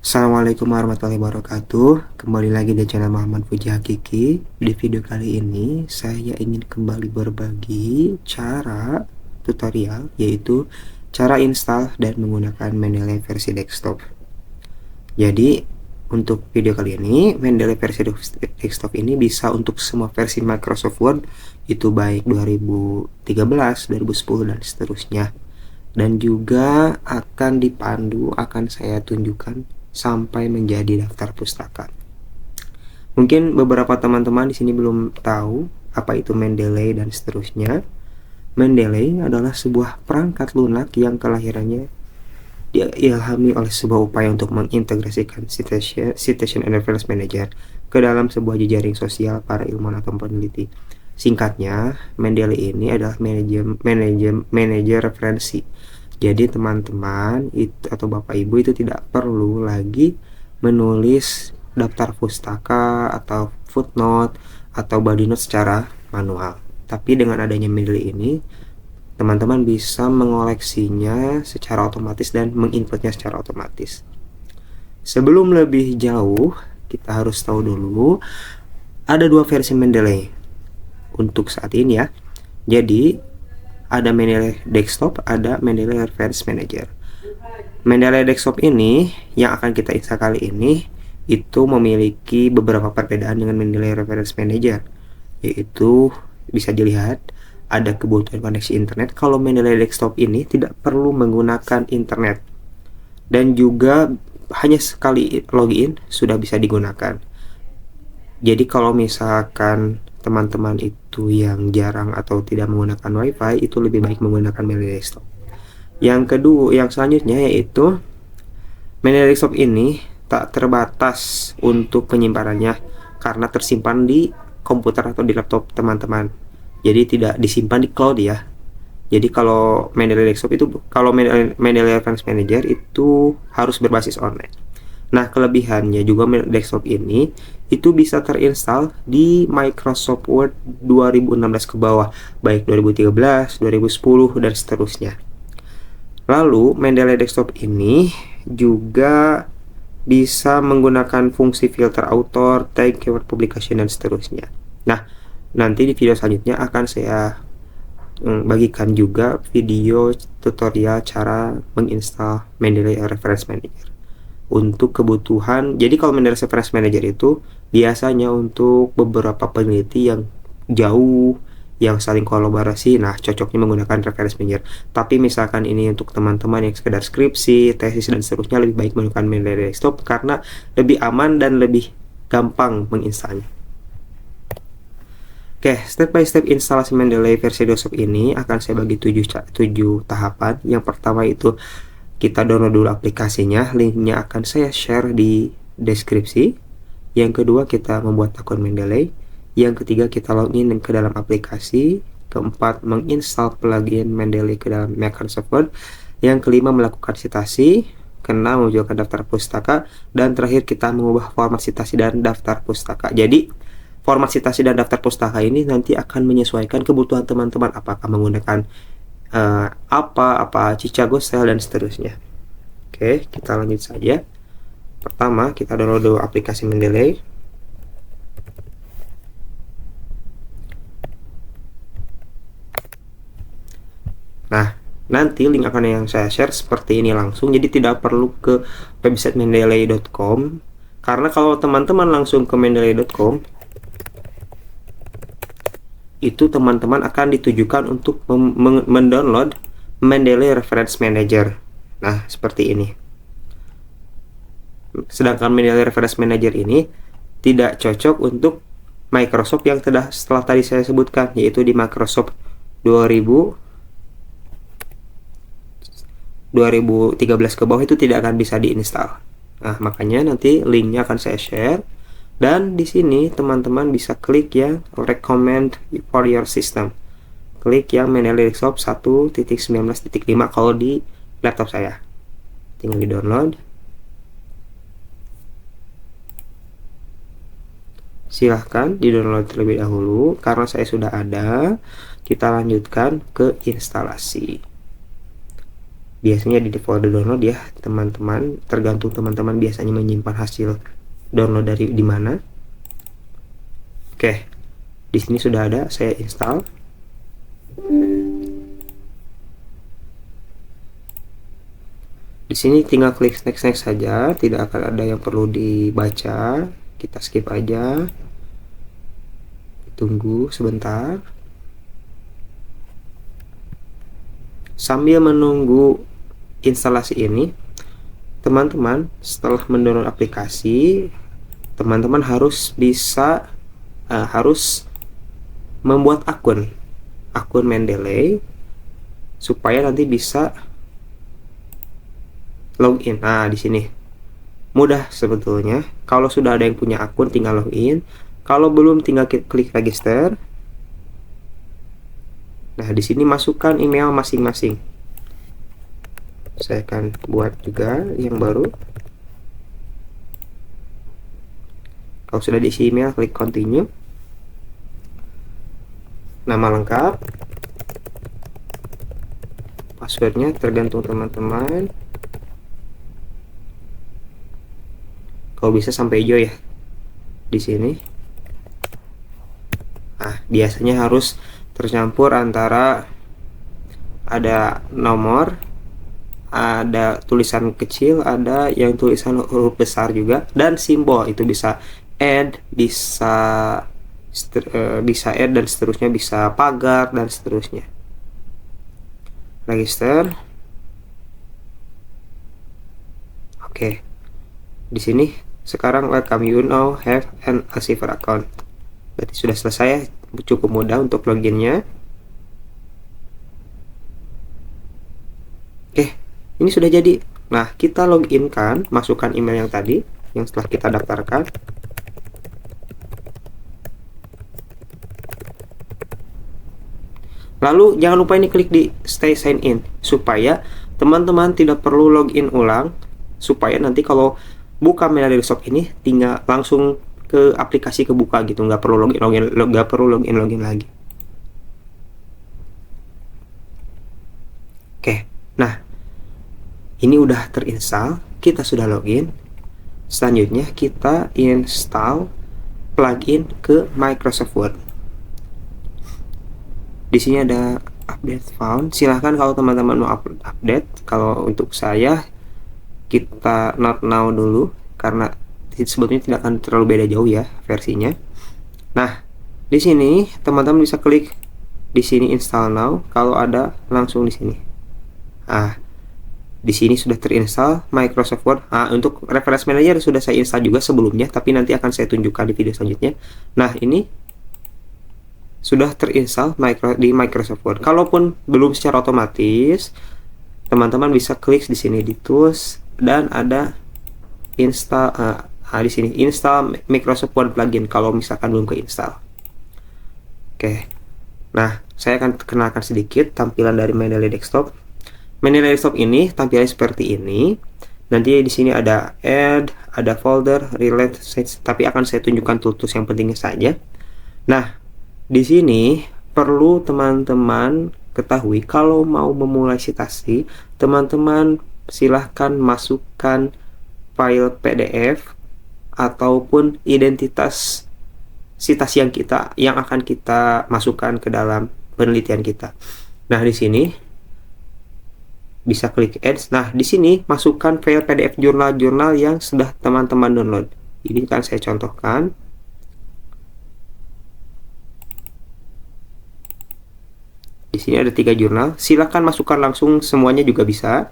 Assalamualaikum warahmatullahi wabarakatuh. Kembali lagi di channel Muhammad Fuji Hakiki. Di video kali ini saya ingin kembali berbagi cara tutorial, yaitu cara install dan menggunakan Mendeley versi desktop. Jadi untuk video kali ini, Mendeley versi desktop ini bisa untuk semua versi Microsoft Word, itu baik 2013, 2010 dan seterusnya. Dan juga akan saya tunjukkan sampai menjadi daftar pustaka. Mungkin beberapa teman-teman di sini belum tahu apa itu Mendeley dan seterusnya. Mendeley adalah sebuah perangkat lunak yang kelahirannya diilhami oleh sebuah upaya untuk mengintegrasikan Citation and Reference Manager ke dalam sebuah jejaring sosial para ilmuwan atau peneliti. Singkatnya, Mendeley ini adalah manajer referensi. Jadi teman-teman itu atau Bapak Ibu itu tidak perlu lagi menulis daftar pustaka atau footnote atau body note secara manual. Tapi dengan adanya Mendeley ini, teman-teman bisa mengoleksinya secara otomatis dan menginputnya secara otomatis. Sebelum lebih jauh, kita harus tahu dulu ada dua versi Mendeley untuk saat ini ya. Jadi ada Mendeley Desktop, ada Mendeley Reference Manager. Mendeley Desktop ini yang akan kita install kali ini itu memiliki beberapa perbedaan dengan Mendeley Reference Manager, yaitu bisa dilihat ada kebutuhan koneksi internet. Kalau Mendeley Desktop ini tidak perlu menggunakan internet dan juga hanya sekali login sudah bisa digunakan. Jadi kalau misalkan teman-teman itu yang jarang atau tidak menggunakan WiFi, itu lebih baik menggunakan Mendeley Desktop. Yang kedua, yang selanjutnya yaitu Mendeley Desktop ini tak terbatas untuk penyimpanannya karena tersimpan di komputer atau di laptop teman-teman. Jadi tidak disimpan di cloud ya. Jadi kalau Mendeley Desktop itu, kalau Mendeley Reference Manager itu harus berbasis online. Nah, kelebihannya juga desktop ini itu bisa terinstall di Microsoft Word 2016 ke bawah, baik 2013, 2010 dan seterusnya. Lalu, Mendeley Desktop ini juga bisa menggunakan fungsi filter author, tag, keyword publication dan seterusnya. Nah, nanti di video selanjutnya akan saya bagikan juga video tutorial cara menginstal Mendeley Reference Manager untuk kebutuhan. Jadi kalau Mendeley Reference Manager itu biasanya untuk beberapa peneliti yang jauh, yang saling kolaborasi, nah cocoknya menggunakan Reference Manager. Tapi misalkan ini untuk teman-teman yang sekedar skripsi, tesis dan seterusnya, lebih baik menggunakan Mendeley Desktop karena lebih aman dan lebih gampang menginstalnya. Oke, step by step instalasi Mendeley versi desktop ini akan saya bagi 7 tahapan. Yang pertama itu kita download dulu aplikasinya, linknya akan saya share di deskripsi. Yang kedua, kita membuat akun Mendeley. Yang ketiga, kita login ke dalam aplikasi. Keempat, menginstal plugin Mendeley ke dalam Microsoft Word. Yang kelima, melakukan citasi. Keenam, menunjukkan daftar pustaka. Dan terakhir, kita mengubah format citasi dan daftar pustaka. Jadi format citasi dan daftar pustaka ini nanti akan menyesuaikan kebutuhan teman-teman, apakah menggunakan apa Chicago Style dan seterusnya. Oke, kita lanjut saja. Pertama, kita download dulu aplikasi Mendeley. Nah, nanti link akan yang saya share seperti ini langsung, jadi tidak perlu ke website mendeley.com, karena kalau teman-teman langsung ke mendeley.com itu teman-teman akan ditujukan untuk mendownload Mendeley Reference Manager. Nah, seperti ini. Sedangkan Mendeley Reference Manager ini tidak cocok untuk Microsoft yang setelah tadi saya sebutkan, yaitu di Microsoft 2013 ke bawah itu tidak akan bisa diinstal. Nah, makanya nanti linknya akan saya share. Dan di sini teman-teman bisa klik yang recommend for your system. Klik yang Mendeley Desktop 1.19.5 kalau di laptop saya. Tinggal di download. Silahkan di download terlebih dahulu. Karena saya sudah ada, kita lanjutkan ke instalasi. biasanya di folder download ya teman-teman, tergantung teman-teman biasanya menyimpan hasil download dari di mana. Oke, di sini sudah ada, saya install. Di sini tinggal klik next saja, tidak akan ada yang perlu dibaca, kita skip aja. Tunggu sebentar. Sambil menunggu instalasi ini, teman-teman setelah mendownload aplikasi, teman-teman harus bisa harus membuat akun Mendeley supaya nanti bisa login. Nah, di sini mudah sebetulnya. Kalau sudah ada yang punya akun, tinggal login. Kalau belum, tinggal klik register. Nah, di sini masukkan email masing-masing. Saya akan buat juga yang baru. Kalau sudah diisi email, klik continue. Nama lengkap, passwordnya tergantung teman-teman. Kalau bisa sampai hijau ya di sini. Nah, biasanya harus tercampur antara ada nomor, ada tulisan kecil, ada yang tulisan huruf besar juga, dan simbol. Itu bisa add, bisa add dan seterusnya, bisa pagar dan seterusnya. Register. Oke, di sini sekarang welcome, you now have an Accever account. Berarti sudah selesai, cukup mudah untuk loginnya. Oke, ini sudah jadi. Nah, kita login kan, masukkan email yang tadi yang setelah kita daftarkan. Lalu jangan lupa ini klik di stay sign in supaya teman-teman tidak perlu login ulang, supaya nanti kalau buka Mendeley Desktop ini tinggal langsung ke aplikasi kebuka gitu, nggak perlu login lagi. Oke, nah ini udah terinstall, kita sudah login. Selanjutnya kita install plugin ke Microsoft Word. Di sini ada update found. Silahkan kalau teman-teman mau update. Kalau untuk saya, kita not now dulu karena sebetulnya tidak akan terlalu beda jauh ya versinya. Nah, di sini teman-teman bisa klik di sini install now. Kalau ada langsung di sini. Nah, di sini sudah terinstall Microsoft Word. Nah, untuk Reference Manager sudah saya install juga sebelumnya, tapi nanti akan saya tunjukkan di video selanjutnya. Nah, ini sudah terinstall di Microsoft Word. Kalaupun belum secara otomatis, teman-teman bisa klik di sini di tools dan ada install di sini install Microsoft Word plugin kalau misalkan belum keinstall. Oke. Nah, saya akan kenalkan sedikit tampilan dari Mendeley Desktop. Mendeley Desktop ini tampilannya seperti ini. Nanti di sini ada add, ada folder, relate, tapi akan saya tunjukkan tools yang pentingnya saja. Nah, di sini perlu teman-teman ketahui, kalau mau memulai citasi, teman-teman silahkan masukkan file PDF ataupun identitas citasi yang akan kita masukkan ke dalam penelitian kita. Nah, di sini bisa klik add. Nah, di sini masukkan file PDF jurnal-jurnal yang sudah teman-teman download. Ini kan saya contohkan. Di sini ada 3 jurnal. Silahkan masukkan langsung semuanya juga bisa.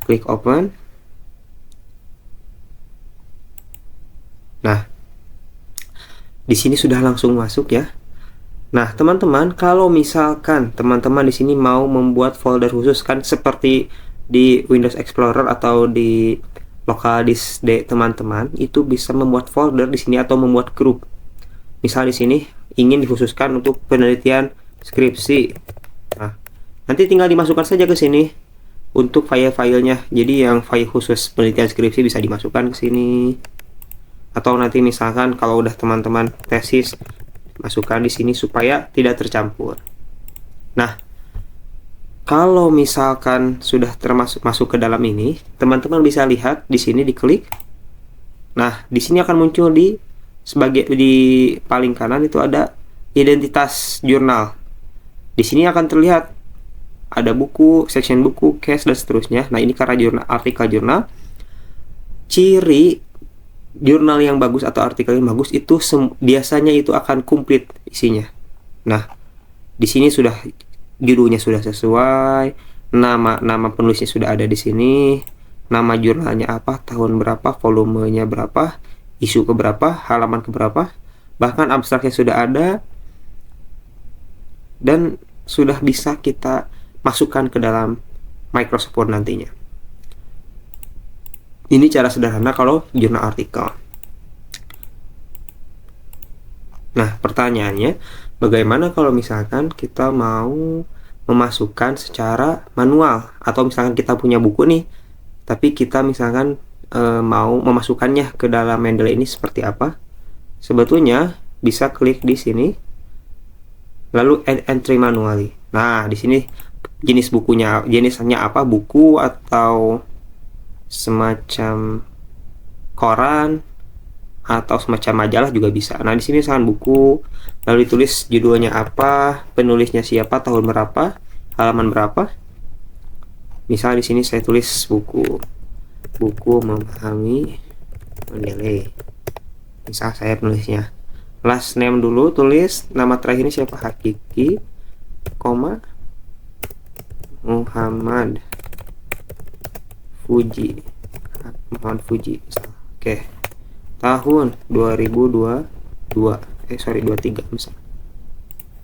Klik open. Nah, di sini sudah langsung masuk ya. Nah, teman-teman, kalau misalkan teman-teman di sini mau membuat folder khusus, kan seperti di Windows Explorer atau di local disk D teman-teman, itu bisa membuat folder di sini atau membuat grup. Misal di sini ingin dikhususkan untuk penelitian skripsi. Nah, nanti tinggal dimasukkan saja ke sini untuk file-filenya. Jadi yang file khusus penelitian skripsi bisa dimasukkan ke sini. Atau nanti misalkan kalau udah teman-teman tesis, masukkan di sini supaya tidak tercampur. Nah, Kalau misalkan sudah masuk ke dalam ini, teman-teman bisa lihat di sini, diklik. Nah, di sini akan muncul di paling kanan itu ada identitas jurnal. Di sini akan terlihat ada buku, section buku, case, dan seterusnya. Nah, ini karena artikel jurnal. Ciri jurnal yang bagus atau artikel yang bagus itu biasanya itu akan komplit isinya. Nah, di sini sudah judulnya sudah sesuai, nama penulisnya sudah ada di sini, nama jurnalnya apa, tahun berapa, volumenya berapa, isu keberapa, halaman keberapa, bahkan abstraknya sudah ada, dan sudah bisa kita masukkan ke dalam Microsoft Word nantinya. Ini cara sederhana kalau jurnal artikel. Nah, pertanyaannya, bagaimana kalau misalkan kita mau memasukkan secara manual, atau misalkan kita punya buku nih, tapi kita misalkan mau memasukkannya ke dalam Mendeley ini seperti apa? Sebetulnya bisa klik di sini, lalu add entry manually. Nah, di sini jenisnya apa, buku atau semacam koran atau semacam majalah juga bisa. Nah, di sini misalkan buku, lalu ditulis judulnya apa, penulisnya siapa, tahun berapa, halaman berapa. Misal di sini saya tulis buku memahami Mendeley. Misal saya tulisnya last name dulu, tulis nama terakhirnya siapa, Hakiki, koma Muhammad Fuji. Misal. Oke. Tahun 2023 misal.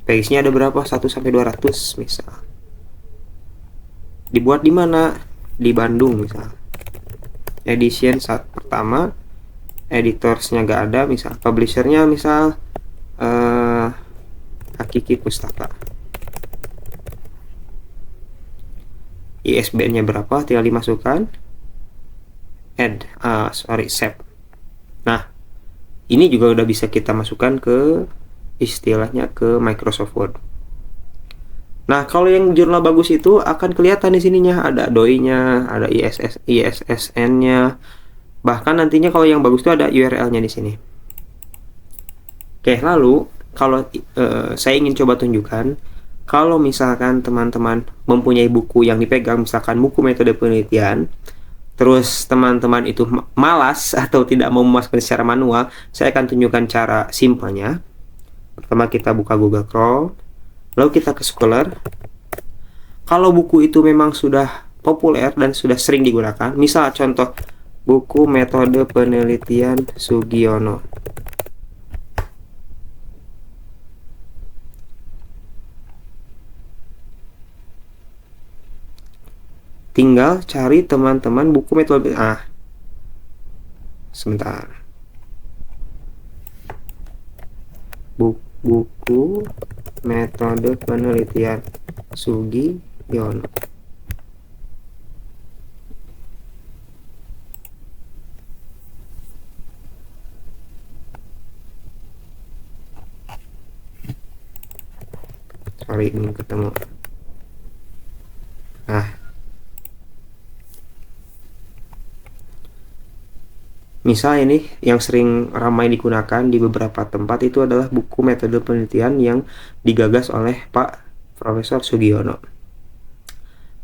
Page-nya ada berapa? 1 sampai 200 misal. Dibuat di mana? Di Bandung misal. Edition pertama, editorsnya gak ada misal. Publishernya misal Hakiki Pustaka. ISBN-nya berapa? Tinggal dimasukkan. Save. Nah, ini juga udah bisa kita masukkan ke istilahnya ke Microsoft Word. Nah, kalau yang jurnal bagus itu akan kelihatan di sininya, ada DOI-nya, ada ISSN-nya. Bahkan nantinya kalau yang bagus itu ada URL-nya di sini. Oke, lalu kalau saya ingin coba tunjukkan, kalau misalkan teman-teman mempunyai buku yang dipegang, misalkan buku metode penelitian, terus teman-teman itu malas atau tidak mau memasukkan secara manual, saya akan tunjukkan cara simpelnya. Pertama kita buka Google Chrome, lalu kita ke Scholar. Kalau buku itu memang sudah populer dan sudah sering digunakan, misal contoh buku metode penelitian Sugiono. Tinggal cari teman-teman buku metode. Sebentar. Buku metode penelitian Sugiono. Sorry, ini ketemu. Nah, misal ini yang sering ramai digunakan di beberapa tempat itu adalah buku metode penelitian yang digagas oleh Pak Profesor Sugiono.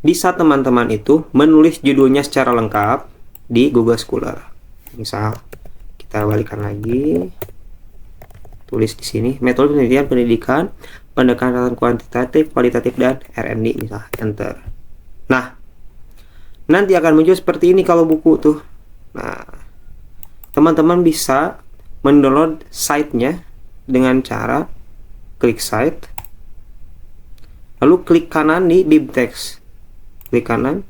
Bisa teman-teman itu menulis judulnya secara lengkap di Google Scholar. Misal kita balikan lagi, tulis di sini metode penelitian pendidikan, pendekatan kuantitatif, kualitatif, dan R&D, misal enter. Nah, nanti akan muncul seperti ini kalau buku tuh. Nah, teman-teman bisa mendownload site-nya dengan cara klik site, lalu klik kanan di BibTeX, klik kanan,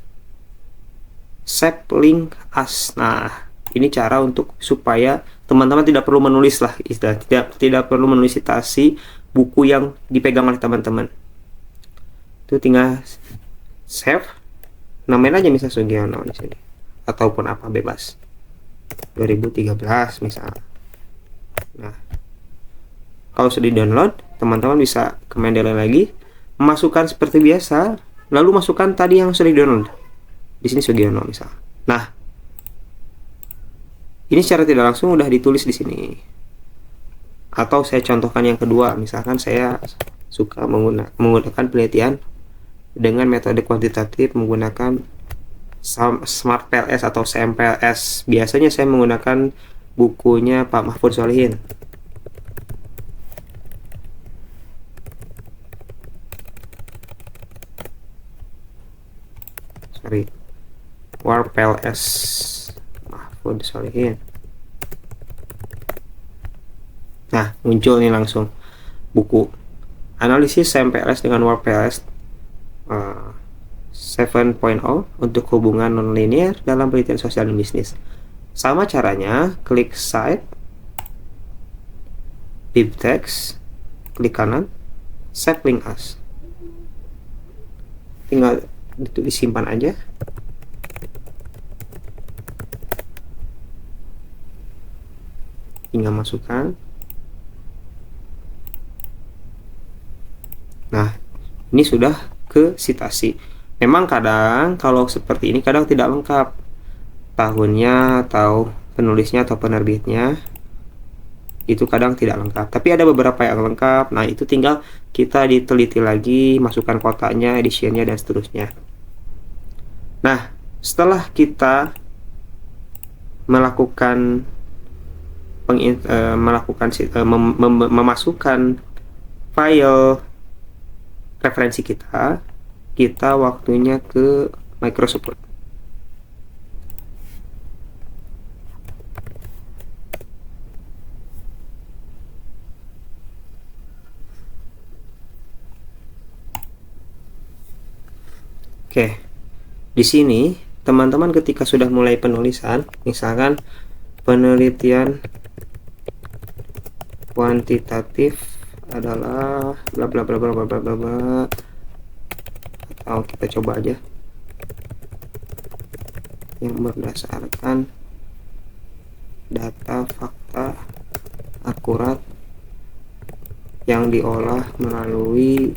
save link as. Nah, ini cara untuk supaya teman-teman tidak perlu menulis lah, tidak perlu menulis citasi buku yang dipegang oleh teman-teman. Itu tinggal save, namain aja misal Sugiono di sini, ataupun apa, bebas. 2013 misal. Nah, kalau sudah di download, teman-teman bisa ke Mendeley lagi, masukkan seperti biasa lalu masukkan tadi yang sudah di-download. Di sini Sugiono misal. Nah, ini secara tidak langsung udah ditulis di sini. Atau saya contohkan yang kedua, misalkan saya suka menggunakan penelitian dengan metode kuantitatif menggunakan Smart PLS atau SMPLS. Biasanya saya menggunakan bukunya Pak Mahfud Solihin. WarPLS Mahfud Solihin. Nah, muncul nih langsung buku analisis SMPLS dengan WarPLS 7.0 untuk hubungan nonlinear dalam penelitian sosial dan bisnis. Sama caranya, klik site, bibtext, klik kanan, save link as. Tinggal itu disimpan aja. Tinggal masukkan. Nah, ini sudah ke sitasi. Memang kadang kalau seperti ini kadang tidak lengkap tahunnya atau penulisnya atau penerbitnya, itu kadang tidak lengkap, tapi ada beberapa yang lengkap. Nah, itu tinggal kita diteliti lagi, masukkan kotanya, editionnya, dan seterusnya. Nah, setelah kita melakukan memasukkan file referensi kita waktunya ke Microsoft Word. Oke, di sini teman-teman ketika sudah mulai penulisan, misalkan penelitian kuantitatif adalah bla bla bla bla bla bla bla, atau kita coba aja yang berdasarkan data fakta akurat yang diolah melalui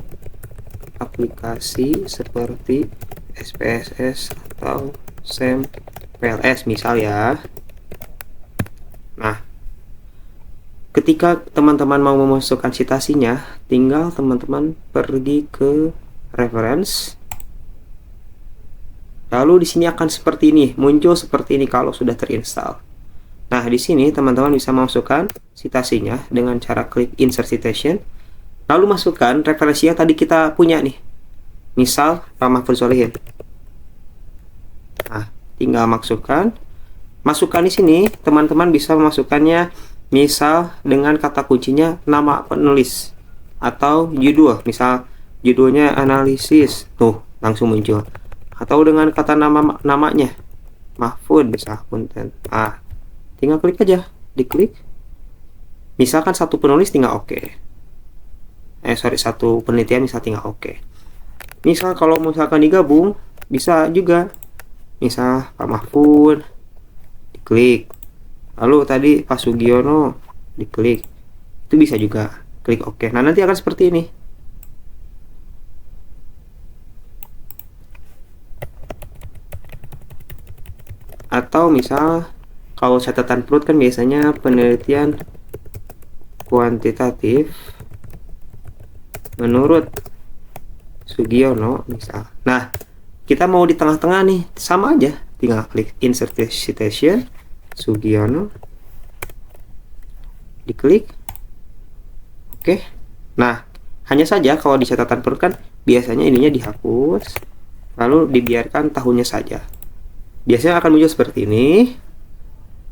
aplikasi seperti SPSS atau SMPLS misal ya. Nah, ketika teman-teman mau memasukkan citasinya, tinggal teman-teman pergi ke reference. Lalu di sini akan seperti ini, muncul seperti ini kalau sudah terinstall. Nah, di sini teman-teman bisa masukkan citasinya dengan cara klik insert citation. Lalu masukkan referensi yang tadi kita punya nih. Misal Pak Mahfud Solihin. Nah, tinggal masukkan di sini. Teman-teman bisa memasukkannya misal dengan kata kuncinya nama penulis atau judul, misal judulnya analisis, tuh langsung muncul. Atau dengan kata namanya Mahfud, bisa konten. Tinggal klik aja, diklik. Misalkan satu penulis tinggal oke. Satu penelitian misal tinggal oke. Misal kalau misalkan digabung bisa juga. Misal Pak Mahfud diklik. Lalu tadi Pak Sugiono diklik. Itu bisa juga. Klik oke. Nah, nanti akan seperti ini. Atau misal kalau catatan perut kan biasanya penelitian kuantitatif menurut Sugiono misal. Nah, kita mau di tengah-tengah nih, sama aja, tinggal klik insert citation Sugiono, diklik oke. Nah, hanya saja kalau di catatan perut kan biasanya ininya dihapus lalu dibiarkan tahunnya saja. Biasanya akan muncul seperti ini.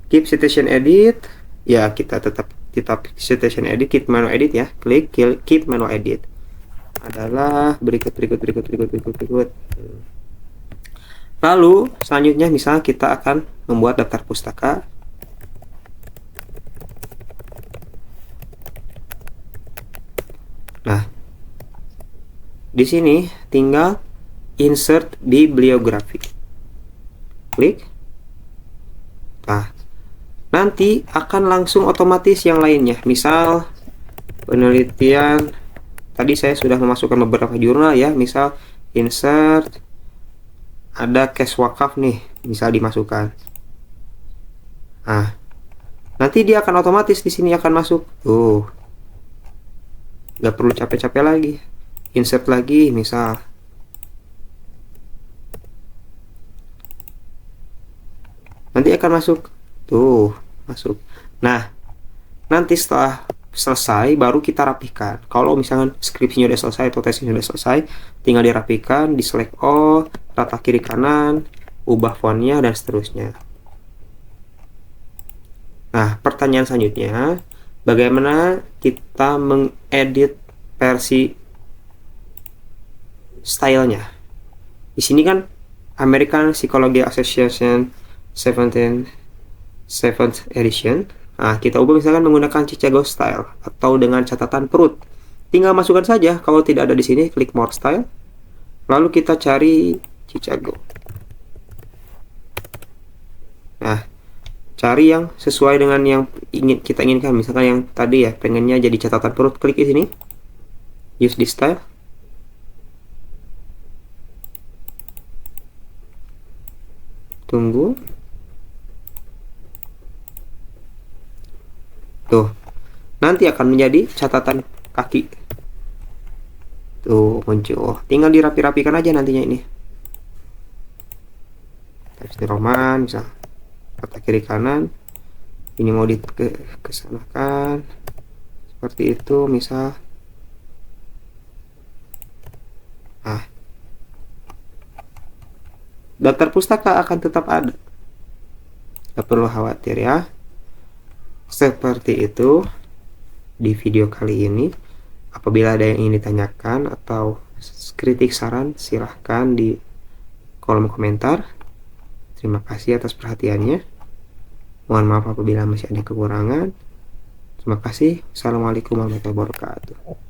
Keep citation edit, ya kita tetap citation edit, keep manual edit ya, klik keep manual edit adalah berikut. Lalu selanjutnya misal kita akan membuat daftar pustaka. Nah, di sini tinggal insert bibliografi, klik. Nah, nanti akan langsung otomatis yang lainnya. Misal penelitian, tadi saya sudah memasukkan beberapa jurnal ya, misal insert, ada cash wakaf nih, bisa dimasukkan. Nah, nanti dia akan otomatis di sini akan masuk. Tuh, nggak perlu capek-capek lagi. Insert lagi, misal. Nanti akan masuk. Tuh, masuk. Nah, nanti setelah selesai baru kita rapihkan. Kalau misalkan skripsinya udah selesai atau tesnya udah selesai, tinggal dirapikan, di select all, rata kiri kanan, ubah fontnya dan seterusnya. Nah, pertanyaan selanjutnya, bagaimana kita mengedit versi stylenya? Di sini kan American Psychology Association 7th edition. Nah, kita ubah misalkan menggunakan Chicago style atau dengan catatan perut. Tinggal masukkan saja. Kalau tidak ada di sini, klik more style. Lalu kita cari Chicago. Nah, cari yang sesuai dengan yang kita inginkan. Misalkan yang tadi ya, pengennya jadi catatan perut, klik di sini. Use this style. Tunggu. Tuh, nanti akan menjadi catatan kaki. Tuh, muncul. Tinggal dirapi-rapikan aja nantinya ini. Times New Roman, misal. Kata kiri kanan. Ini mau dikesanakan. Seperti itu, misal. Nah, daftar pustaka akan tetap ada. Gak perlu khawatir ya. Seperti itu di video kali ini. Apabila ada yang ingin ditanyakan atau kritik saran, silahkan di kolom komentar. Terima kasih atas perhatiannya. Mohon maaf apabila masih ada kekurangan. Terima kasih. Assalamualaikum warahmatullahi wabarakatuh.